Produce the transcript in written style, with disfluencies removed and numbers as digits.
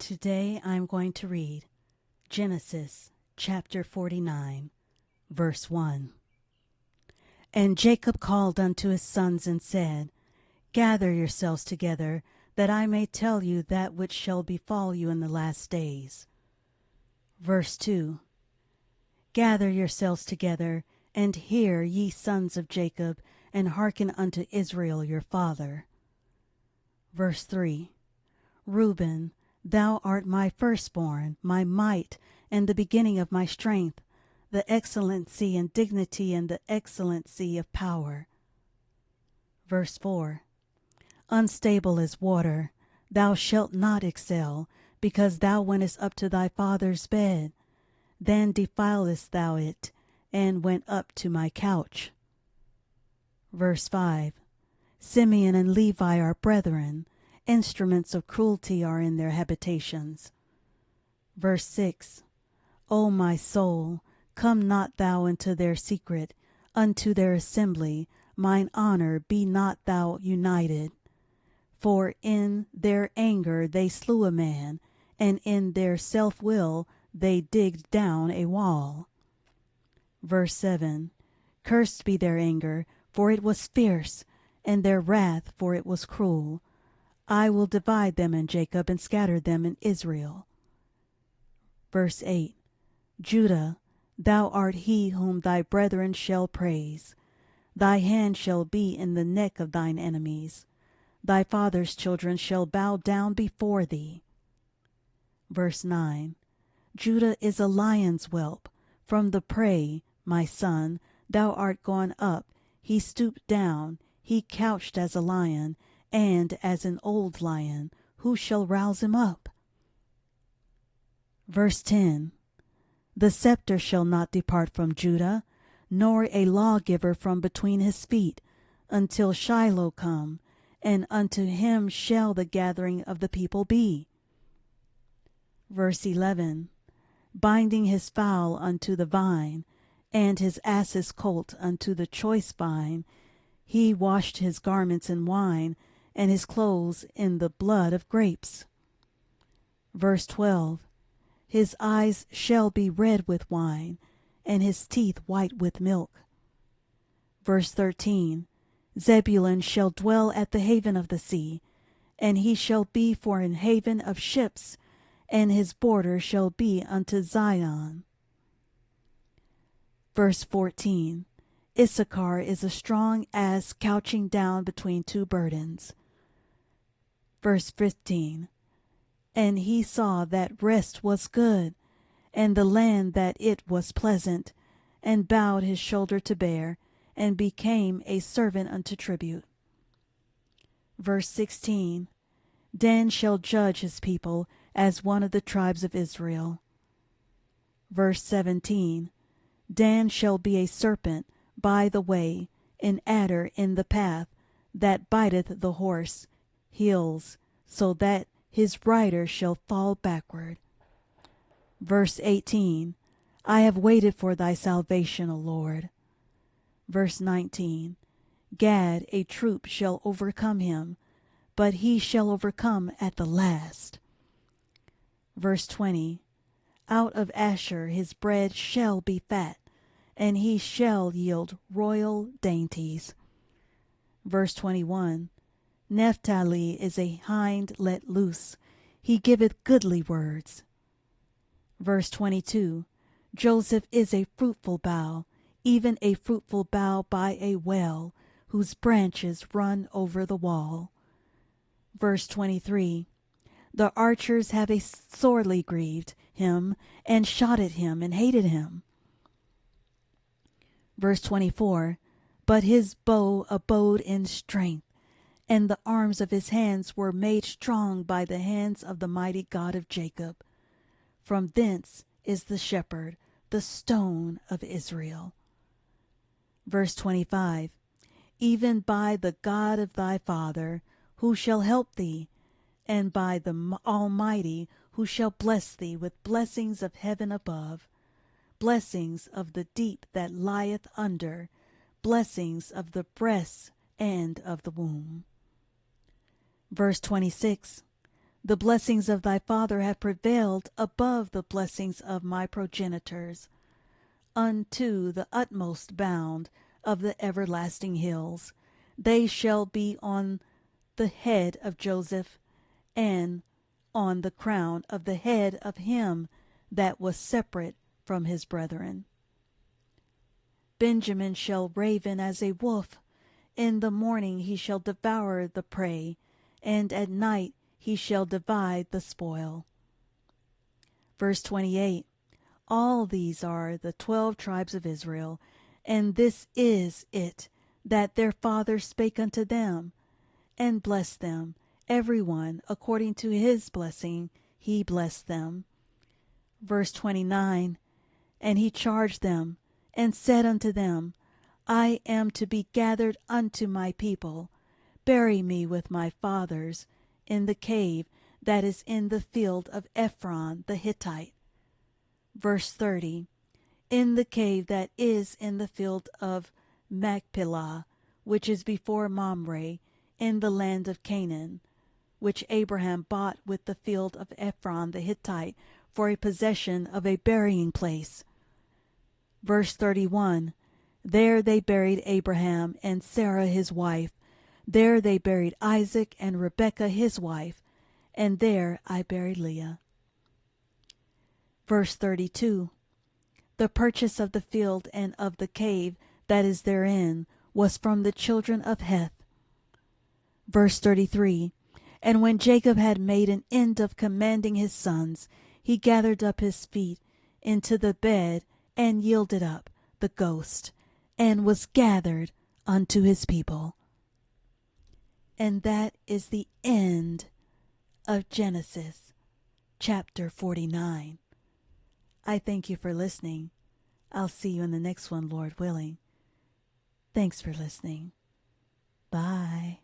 Today I'm going to read Genesis chapter 49, verse 1. And Jacob called unto his sons and said, Gather yourselves together, that I may tell you that which shall befall you in the last days. Verse 2. Gather yourselves together, and hear, ye sons of Jacob, and hearken unto Israel your father. Verse 3. Reuben, thou art my firstborn, my might, and the beginning of my strength, the excellency and dignity and the excellency of power. Verse 4. Unstable as water, thou shalt not excel, because thou wentest up to thy father's bed. Then defilest thou it, and went up to my couch. Verse 5. Simeon and Levi are brethren, instruments of cruelty are in their habitations. Verse 6. O my soul, come not thou into their secret, unto their assembly, mine honor be not thou united. For in their anger they slew a man, and in their self-will they digged down a wall. Verse 7. Cursed be their anger, for it was fierce, and their wrath, for it was cruel. I will divide them in Jacob, and scatter them in Israel. Verse 8. Judah, thou art he whom thy brethren shall praise. Thy hand shall be in the neck of thine enemies. Thy father's children shall bow down before thee. Verse 9. Judah is a lion's whelp. From the prey, my son, thou art gone up. He stooped down. He couched as a lion, and as an old lion. Who shall rouse him up? Verse 10. The scepter shall not depart from Judah, nor a lawgiver from between his feet, until Shiloh come, and unto him shall the gathering of the people be. Verse 11. Binding his fowl unto the vine, and his ass's colt unto the choice vine, he washed his garments in wine, and his clothes in the blood of grapes. Verse 12. His eyes shall be red with wine, and his teeth white with milk. Verse 13. Zebulun shall dwell at the haven of the sea, and he shall be for an haven of ships, and his border shall be unto Zion. Verse 14. Issachar is a strong ass couching down between two burdens. Verse 15. And he saw that rest was good, and the land that it was pleasant, and bowed his shoulder to bear, and became a servant unto tribute. Verse 16. Dan shall judge his people as one of the tribes of Israel. Verse 17. Dan shall be a serpent by the way, an adder in the path, that biteth the horse heels, so that his rider shall fall backward. Verse 18. I have waited for thy salvation, O Lord. Verse 19. Gad, a troop shall overcome him, but he shall overcome at the last. Verse 20. Out of Asher his bread shall be fat, and he shall yield royal dainties. Verse 21. Naphtali is a hind let loose. He giveth goodly words. Verse 22. Joseph is a fruitful bough, even a fruitful bough by a well, whose branches run over the wall. Verse 23. The archers have a sorely grieved him, and shot at him, and hated him. Verse 24. But his bow abode in strength, and the arms of his hands were made strong by the hands of the mighty God of Jacob. From thence is the shepherd, the stone of Israel. Verse 25. Even by the God of thy father, who shall help thee, and by the Almighty, who shall bless thee with blessings of heaven above, blessings of the deep that lieth under, blessings of the breasts and of the womb. Verse 26. The blessings of thy father have prevailed above the blessings of my progenitors, unto the utmost bound of the everlasting hills. They shall be on the head of Joseph, and on the crown of the head of him that was separate from his brethren. Benjamin shall raven as a wolf. In the morning he shall devour the prey, and at night he shall divide the spoil. Verse 28. All these are the 12 tribes of Israel, and this is it that their father spake unto them, and blessed them, every one according to his blessing he blessed them. Verse 29. And he charged them, and said unto them, I am to be gathered unto my people. Bury me with my fathers in the cave that is in the field of Ephron the Hittite. Verse 30. In the cave that is in the field of Machpelah, which is before Mamre, in the land of Canaan, which Abraham bought with the field of Ephron the Hittite for a possession of a burying place. Verse 31. There they buried Abraham and Sarah his wife. There they buried Isaac and Rebekah his wife. And there I buried Leah. Verse 32. The purchase of the field and of the cave that is therein was from the children of Heth. Verse 33. And when Jacob had made an end of commanding his sons, he gathered up his feet into the bed and yielded up the ghost, and was gathered unto his people. And that is the end of Genesis chapter 49. I thank you for listening. I'll see you in the next one, Lord willing. Thanks for listening. Bye.